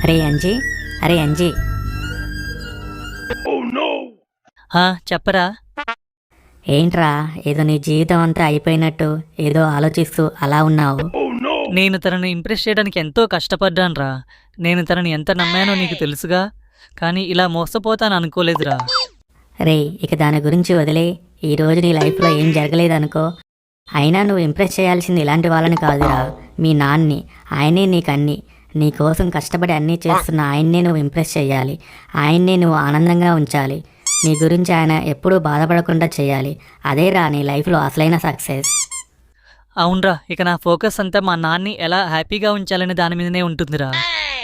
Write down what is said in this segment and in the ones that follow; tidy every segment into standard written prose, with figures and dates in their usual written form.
అరే అంజీ, అరే అంజీ, చెప్పరా. ఏంట్రా ఏదో నీ జీవితం అంతా అయిపోయినట్టు ఏదో ఆలోచిస్తూ అలా ఉన్నావు? నేను తనని ఇంప్రెస్ చేయడానికి ఎంతో కష్టపడ్డానురా. నేను తనని ఎంత నమ్మానో నీకు తెలుసుగా. కానీ ఇలా మోసపోతాను అనుకోలేదురా. రే ఇక దాని గురించి వదిలే. ఈరోజు నీ లైఫ్లో ఏం జరగలేదనుకో, అయినా నువ్వు ఇంప్రెస్ చేయాల్సింది ఇలాంటి వాళ్ళని కాదురా, మీ నాన్ని. ఆయనే నీకన్నీ, నీ కోసం కష్టపడి అన్నీ చేస్తున్న ఆయన్నే నువ్వు ఇంప్రెస్ చేయాలి. ఆయన్నే నువ్వు ఆనందంగా ఉంచాలి. నీ గురించి ఆయన ఎప్పుడూ బాధపడకుండా చేయాలి. అదేరా నీ లైఫ్లో అసలైన సక్సెస్. అవునరా, ఇక నా ఫోకస్ అంతా మా నాన్ని ఎలా హ్యాపీగా ఉంచాలనే దాని మీదనే ఉంటుందిరా.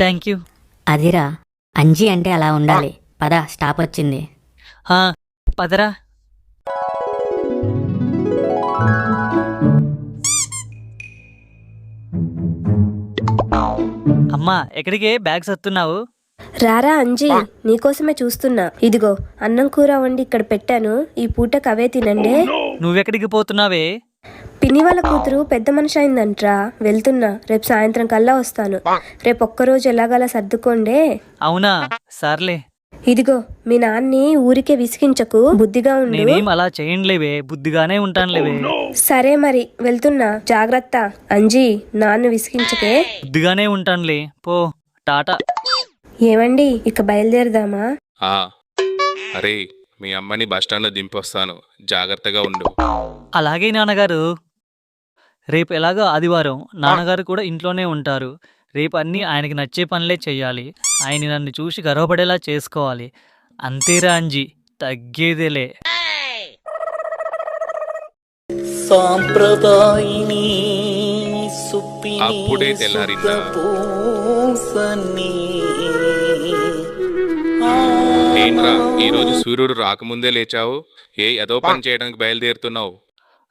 Thank you. అదిరా, అంజీ అంటే అలా ఉండాలి. పద, స్టాప్ వచ్చింది. పదరా. అమ్మా, ఎక్కడికే బ్యాగ్ సత్తున్నావు? రారా అంజీ, నీకోసమే చూస్తున్నా. ఇదిగో అన్నం కూర వండి ఇక్కడ పెట్టాను, ఈ పూటకు అవే తినండి. నువ్వెక్కడికి పోతున్నావే? పిన్ని వాళ్ళ కూతురు పెద్ద మనిషి అయిందంట్రా, వెళ్తున్నా. రేపు సాయంత్రం కల్లా వస్తాను. రేపు ఒక్కరోజు ఎలాగలా సర్దుకోండే. అవునా, సర్లే. ఇదిగో మీ నాన్ని ఊరికే విసిగించకు, బుద్ధిగా ఉండు. నేనేం అలా చేయండిలేవే, బుద్ధిగానే ఉంటానులేవే. సరే మరి, వెళ్తున్నా. జాగ్రత్త అంజీ, నాన్ను విసిగించకే. బుద్ధిగానే ఉంటానులే. పో, టాటా. ఏమండి, ఇక బయలుదేరదామా? అరే, మీ అమ్మని బస్టాండ్లో దింపొస్తాను, జాగ్రత్తగా ఉండు. అలాగే నాన్నగారు. రేపు ఎలాగో ఆదివారం, నాన్నగారు కూడా ఇంట్లోనే ఉంటారు. రేపు అన్నీ ఆయనకి నచ్చే పనులే చెయ్యాలి. ఆయన నన్ను చూసి గర్వపడేలా చేసుకోవాలి. అంతేరా అంజీ, తగ్గేదేలే. అప్పుడే తెల్లారిందా? ఏంట్రా, ఈరోజు సూర్యుడు రాకముందే లేచావు? ఏదో పని చేయడానికి బయలుదేరుతున్నావు?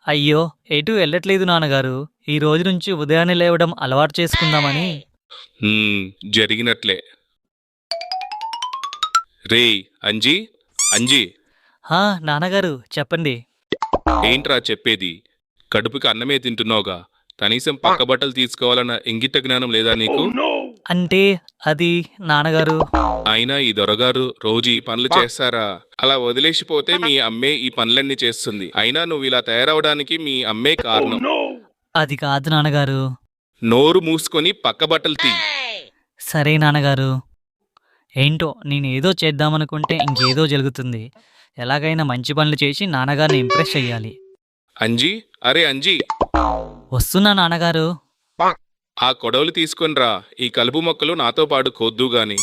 అయ్యో, ఎటు వెళ్ళట్లేదు నాన్నగారు. ఈ రోజు నుంచి ఉదయాన్నే లేవడం అలవాటు చేసుకుందామని. జరిగినట్లే. రే అంజీ, అంజీ. నాన్నగారు చెప్పండి. ఏంట్రా చెప్పేది? కడుపుకి అన్నమే తింటున్నావుగా, కనీసం పక్క బట్టలు తీసుకోవాలన్న ఇంగిత జ్ఞానం లేదా నీకు? అంటే అది నాన్నగారు. అయినా ఈ దొరగారు రోజు ఈ పనులు చేస్తారా? అలా వదిలేసిపోతే మీ అమ్మే ఈ పనులన్నీ చేస్తుంది. అయినా నువ్వు ఇలా తయారవడానికి మీ అమ్మే కారణం. అది కాదు నాన్నగారు. నోరు మూసుకొని పక్క బట్టలు తీ. సరే నాన్నగారు. ఏంటో, నేనేదో చేద్దామనుకుంటే ఇంకేదో జరుగుతుంది. ఎలాగైనా మంచి పనులు చేసి నాన్నగారిని ఇంప్రెస్ చెయ్యాలి. అంజీ, అరే అంజీ. వస్తున్నా నాన్నగారు. ఆ కొడవలు తీసుకొనిరా, ఈ కలుపు మొక్కలు నాతో పాటు కోద్దు గాని.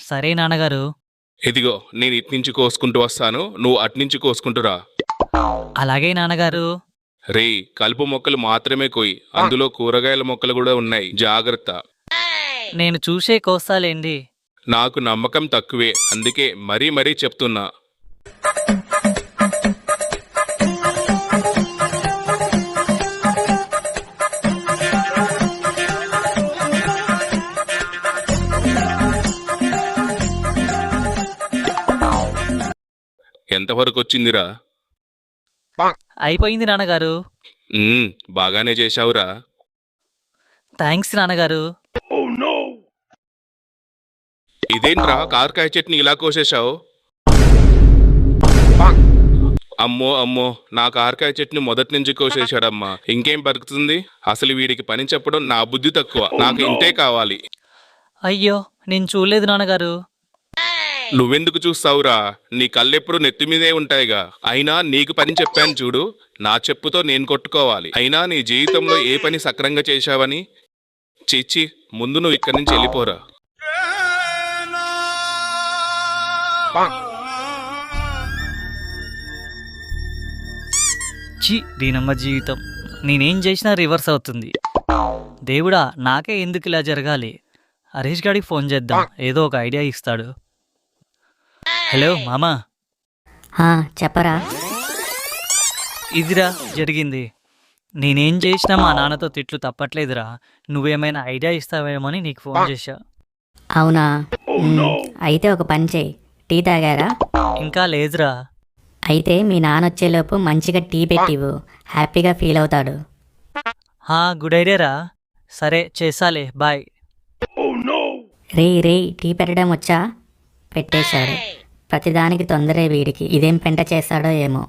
సరే నాన్నగారు. ఇదిగో, నేను ఇట్నుంచి కోసుకుంటూ వస్తాను, నువ్వు అట్నుంచి కోసుకుంటురా. అలాగే నాన్నగారు. రే, కలుపు మొక్కలు మాత్రమే కోయి, అందులో కూరగాయల మొక్కలు కూడా ఉన్నాయి, జాగ్రత్త. నేను చూసే కోస్తాలేండి. నాకు నమ్మకం తక్కువే, అందుకే మరీ మరీ చెప్తున్నా. ఎంతవరకు వచ్చిందిరా? అయిపోయింది నాన్నగారు. బాగానే చేశావురా. థ్యాంక్స్ నాన్నగారు. ఇదేంట్రా, కారకాయ చట్నీ ఇలా కోసేశావు? అమ్మో అమ్మో, నా కారకాయ చట్నీ మొదటి నుంచి కోసేశాడమ్మా. ఇంకేం బతుకుతుంది? అసలు వీడికి పని చెప్పడం నా బుద్ధి తక్కువ, నాకు ఇంతే కావాలి. అయ్యో, నేను చూడలేదు నాన్నగారు. నువ్వెందుకు చూస్తావురా? నీ కళ్ళెప్పుడు నెత్తి మీదే ఉంటాయిగా. అయినా నీకు పని చెప్పాను చూడు, నా చెప్పుతో నేను కొట్టుకోవాలి. అయినా నీ జీవితంలో ఏ పని సక్రంగా చేశావని? చిచ్చి, ముందు నువ్వు ఇక్కడి నుంచి వెళ్ళిపోరా. దీనమ్మ జీవితం. నేనేం చేసినా రివర్స్ అవుతుంది. దేవుడా, నాకే ఎందుకు ఇలా జరగాలి? హరీష్ గారికి ఫోన్ చేద్దాం, ఏదో ఒక ఐడియా ఇస్తాడు. హలో మామా. చెప్పరా. ఇదిరా జరిగింది. నేనేం చేసినా మా నాన్నతో తిట్లు తప్పట్లేదురా. నువ్వేమైనా ఐడియా ఇస్తావేమని నీకు ఫోన్ చేశా. అవునా? అయితే ఒక పని చేయి. టీ తాగారా? ఇంకా లేదురా. అయితే మీ నాన్న వచ్చేలోపు మంచిగా టీ పెట్టివు, హ్యాపీగా ఫీల్ అవుతాడు. గుడ్ ఐడియా రా. సరే చేసాలే, బాయ్. రే టీ పెట్టడం వచ్చా? పెట్టేశాడు. ప్రతిదానికి తొందరే వీడికి. ఇదేం పెంట చేశాడో ఏమో.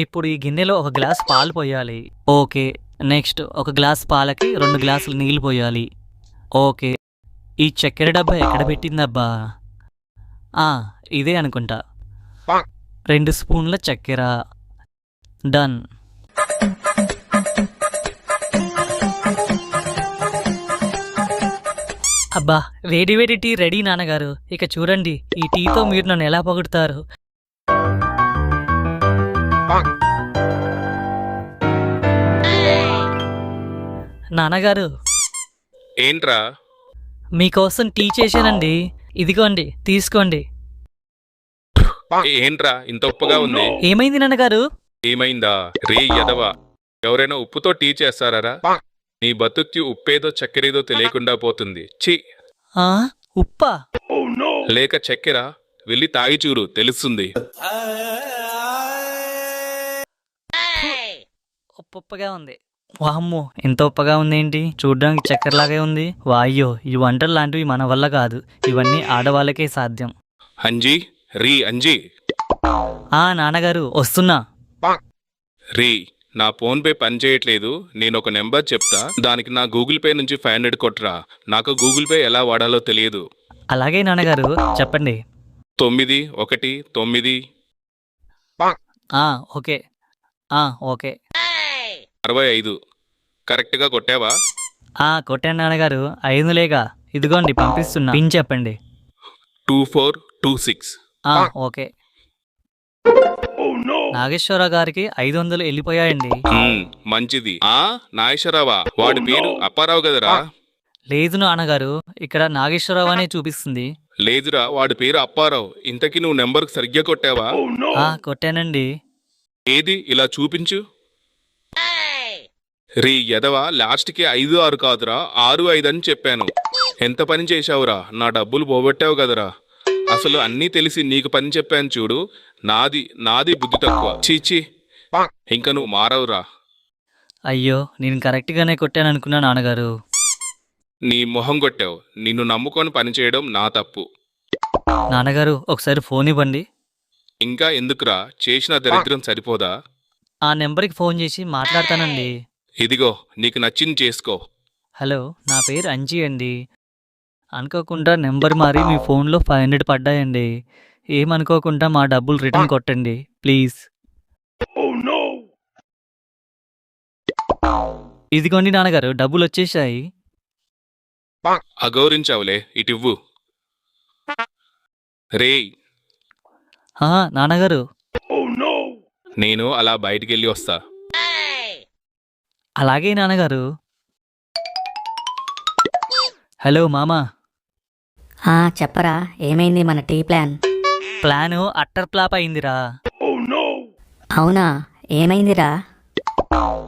ఇప్పుడు ఈ గిన్నెలో ఒక గ్లాస్ పాలు పోయాలి. ఓకే. నెక్స్ట్ ఒక గ్లాస్ పాలకి 2 గ్లాసులు నీళ్ళు పోయాలి. ఓకే. ఈ చక్కెర డబ్బా ఎక్కడ పెట్టిందబ్బా? ఇదే అనుకుంటా. 2 స్పూన్ల చక్కెర. డన్. అబ్బా, వేడి వేడి టీ రెడీ నాన్నగారు. ఇక చూడండి, ఈ టీతో మీరు నన్ను ఎలా పొగుడుతారు. నాన్నగారు, ఏంట్రా? మీకోసం టీ చేశానండి. ఇదిగోండి, తీసుకోండి. ఏంట్రా ఇంత ఉప్పుగా ఉంది? ఏమైంది నాన్నగారు? ఏమైందా? రే ఎదవా, ఎవరైనా ఉప్పుతో టీ చేస్తారా? నీ బతుక్కి ఉప్పేదో చక్కెరేదో తెలియకుండా పోతుంది. ఛీ! ఆ, ఉప్పా? లేక చక్కెర? వెళ్ళి తాగి చూడు, తెలుస్తుంది. ఉప్పుగా ఉంది. వామ్మో, ఎంత ఉప్పగా ఉందేంటి? చూడ్డానికి చక్కెరలాగే ఉంది. వాయ్యో, ఈ వంటలు లాంటివి మన వల్ల కాదు. ఇవన్నీ ఆడవాళ్ళకే సాధ్యం. అంజీ, అంజీ. నాన్నగారు, వస్తున్నా. రీ, నా ఫోన్ పే పని చేయట్లేదు. నేను ఒక నెంబర్ చెప్తా, దానికి నా గూగుల్ పే నుంచి 500 కొట్రా. నాకు గూగుల్ పే ఎలా వాడాలో తెలియదు. అలాగే నాన్నగారు, చెప్పండి. 919 ఓకే. ఓకే. 65 కరెక్ట్గా కొట్టావా? కొట్టాను నాన్నగారు. 5లేగా. ఇదిగోండి, పంపిస్తున్నా. పిన్ చెప్పండి. 2426. ఓకే. నాగేశ్వరరావు గారికి 500 వెళ్ళిపోయాయండి. మంచిది. నాగేశ్వరరావా? వాడి పేరు అప్పారావు కదరా? లేదు నాన్నగారు, ఇక్కడ నాగేశ్వరరావు అనే చూపిస్తుంది. లేదురా, వాడి పేరు అప్పారావు. ఇంతకీ నువ్వు నెంబర్ సరిగ్గా కొట్టావా? కొట్టానండి. ఏది ఇలా చూపించు. రీ ఎదవా, లాస్ట్కి 5-6 కాదురా, 6-5 అని చెప్పాను. ఎంత పని చేశావురా? నా డబ్బులు పోగొట్టావు కదరా. అసలు అన్నీ తెలిసి నీకు పని చెప్పాను చూడు. నాది బుద్ధి తక్కువ. చీచి, ఇంకా నువ్వు మారవురా. అయ్యో, నేను కరెక్ట్గానే కొట్టాను అనుకున్నా నాన్నగారు. నీ మొహం కొట్టావు. నిన్ను నమ్ముకొని పని చేయడం నా తప్పు. నాన్నగారు, ఒకసారి ఫోన్ ఇవ్వండి. ఇంకా ఎందుకురా? చేసిన దరిద్రం సరిపోదా? ఆ నెంబర్కి ఫోన్ చేసి మాట్లాడతానండి. ఇదిగో, నీకు నచ్చింది చేసుకో. హలో, నా పేరు అంజీ అండి. అనుకోకుండా నెంబర్ మారి మీ ఫోన్లో 500 పడ్డాయండి. ఏమనుకోకుండా మా డబ్బులు రిటర్న్ కొట్టండి ప్లీజ్. ఇదిగోండి నాన్నగారు, డబ్బులు వచ్చేసాయి. అగౌరించావులే, ఇటివ్వు. రేయ్, నాన్నగారు. నేను అలా బయటికెళ్ళి వస్తా. అలాగే నాన్నగారు. హలో మామా. చెప్పరా, ఏమైంది మన టీ ప్లాను అట్టర్ ఫ్లాప్ అయిందిరా. అవునా? ఏమైందిరా?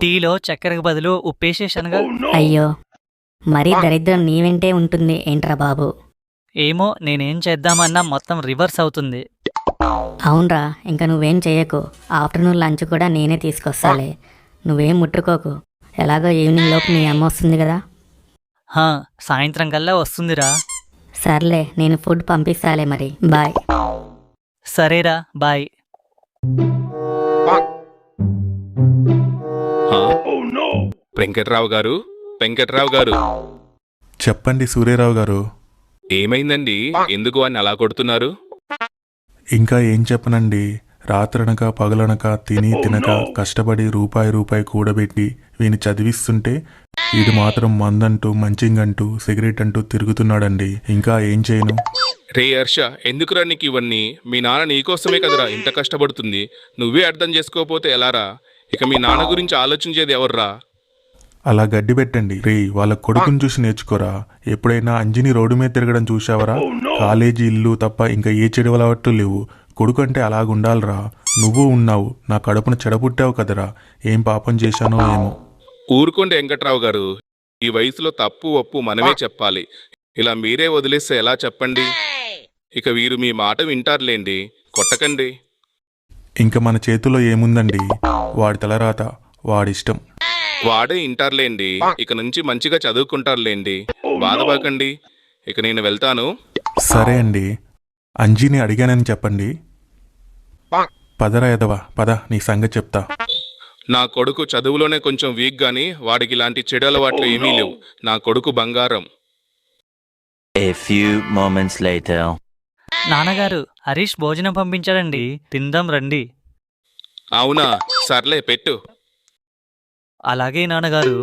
టీలో చక్కెరకు బదులు ఉప్పేసేసానుగా. అయ్యో, మరీ దరిద్రం నీ వెంటే ఉంటుంది ఏంట్రా బాబు? ఏమో, నేనేం చేద్దామన్నా మొత్తం రివర్స్ అవుతుంది. అవునరా, ఇంకా నువ్వేం చెయ్యకు. ఆఫ్టర్నూన్ లంచ్ కూడా నేనే తీసుకొస్తాలే. నువ్వేం ముట్టుకోకు. ఎలాగో ఈవినింగ్ లోపు మీ అమ్మ వస్తుంది కదా. సాయంత్రం కల్లా వస్తుందిరా. సర్లే, నేను ఫుడ్ పంపిస్తాలే మరి. బాయ్. సరేరా, బాయ్. వెంకట్రావు గారు. చెప్పండి సూర్యరావు గారు. ఏమైందండి? ఎందుకు అని అలా కొడుతున్నారు? ఇంకా ఏం చెప్పనండి. రాత్రనక పగలనక తినక కష్టపడి రూపాయి కూడబెట్టి వీని చదివిస్తుంటే వీడు మాత్రం మందంటూ మంచింగంటూ సిగరెట్ అంటూ తిరుగుతున్నాడండి. ఇంకా ఏం చేయను? రే హర్ష, ఎందుకురా నీకు ఇవన్నీ? మీ నాన్న నీకోసమే కదరా ఇంత కష్టపడుతుంది. నువ్వే అర్థం చేసుకోకపోతే ఎలారా? ఇక మీ నాన్న గురించి ఆలోచించేది ఎవర్రా? అలా గడ్డి పెట్టండి. రే, వాళ్ళ కొడుకుని చూసి నేర్చుకోరా. ఎప్పుడైనా అంజిని రోడ్డు మీద తిరగడం చూశావరా? కాలేజీ, ఇల్లు తప్ప ఇంకా ఏ చెడు అలవాట్లు లేవు. కొడుకు అంటే అలాగుండాలిరా. నువ్వు ఉన్నావు, నా కడుపున చెడపుట్టావు కదరా. ఏం పాపం చేశానో ఏమో. ఊరుకోండి వెంకట్రావు గారు. ఈ వయసులో తప్పు ఒప్పు మనమే చెప్పాలి. ఇలా మీరే వదిలేస్తే ఎలా చెప్పండి? ఇక వీరు మీ మాట వింటారులేండి. కొట్టకండి. ఇంక మన చేతిలో ఏముందండి? వాడి తలరాత, వాడిష్టం. వాడే ఇంటారులేండి. ఇక నుంచి మంచిగా చదువుకుంటారులేండి. బాధపడకండి. ఇక నేను వెళ్తాను. సరే అండి, అంజీని అడిగానని చెప్పండి. పదరా ఎదవా, పద, నీ సంగతి చెప్తా. నా కొడుకు చదువులోనే కొంచెం వీక్ గాని వాడికి ఇలాంటి చెడు అలవాట్లు ఏమీ లేవు. నా కొడుకు బంగారం. A few moments later. నాన్నగారు, హరీష్ భోజనం పంపించాడండి, తిందాం రండి. అవునా, సర్లే పెట్టు. అలాగే నాన్నగారు.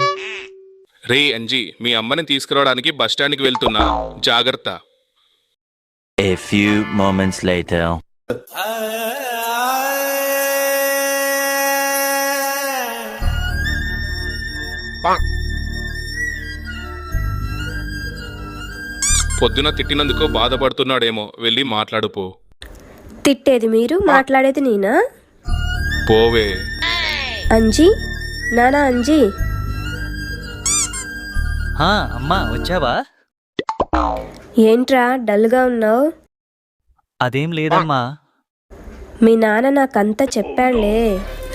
రే అంజీ, మీ అమ్మని తీసుకురావడానికి బస్టాండ్కి వెళ్తున్నా, జాగ్రత్త. A few moments later. పొద్దున తిట్టినందుకు బాధపడుతున్నాడేమో, వెళ్ళి మాట్లాడుపో. తిట్టేది మీరు, మాట్లాడేది నేనా? పోవే. అంజీ, నానా అంజీ. అమ్మా వచ్చావా? ఏంట్రా డల్గా ఉన్నావు? అదేం లేదమ్మా. మీ నాన్న నాకంతా చెప్పాడులే.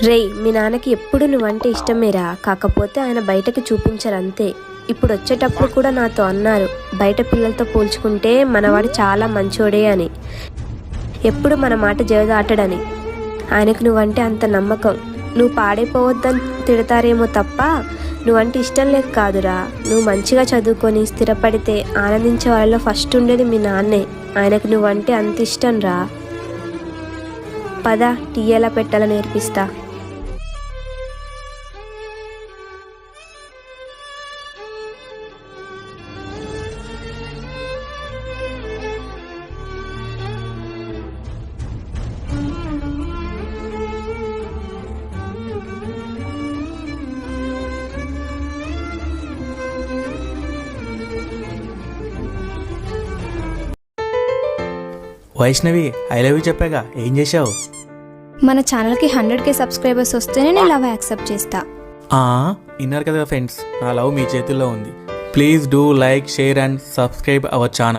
రేయ్, మీ నాన్నకి ఎప్పుడు నువ్వంటే ఇష్టమేరా, కాకపోతే ఆయన బయటకి చూపించరు అంతే. ఇప్పుడు వచ్చేటప్పుడు కూడా నాతో అన్నారు, బయట పిల్లలతో పోల్చుకుంటే మనవాడు చాలా మంచోడే అని. ఎప్పుడు మన మాట జవదాటడని. ఆయనకు నువ్వంటే అంత నమ్మకం. నువ్వు పాడైపోవద్దని తిడతారేమో తప్ప నువ్వంటే ఇష్టం లేక కాదురా. నువ్వు మంచిగా చదువుకొని స్థిరపడితే ఆనందించే వాళ్ళలో ఫస్ట్ ఉండేది మీ నాన్నే. ఆయనకు నువ్వంటే అంత ఇష్టం రా. పద, టీ ఎలా పెట్టాలో నేర్పిస్తా. వైష్ణవి, ఐ లవ్ యూ చెప్పాగా, ఏం చేశావు? మన ఛానల్కి 100K సబ్స్క్రైబర్స్ వస్తేనే నేను లవ్ యాక్సెప్ట్ చేస్తా. విన్నారు కదా ఫ్రెండ్స్, నా లవ్ మీ చేతుల్లో ఉంది. Please do like, share and subscribe our channel.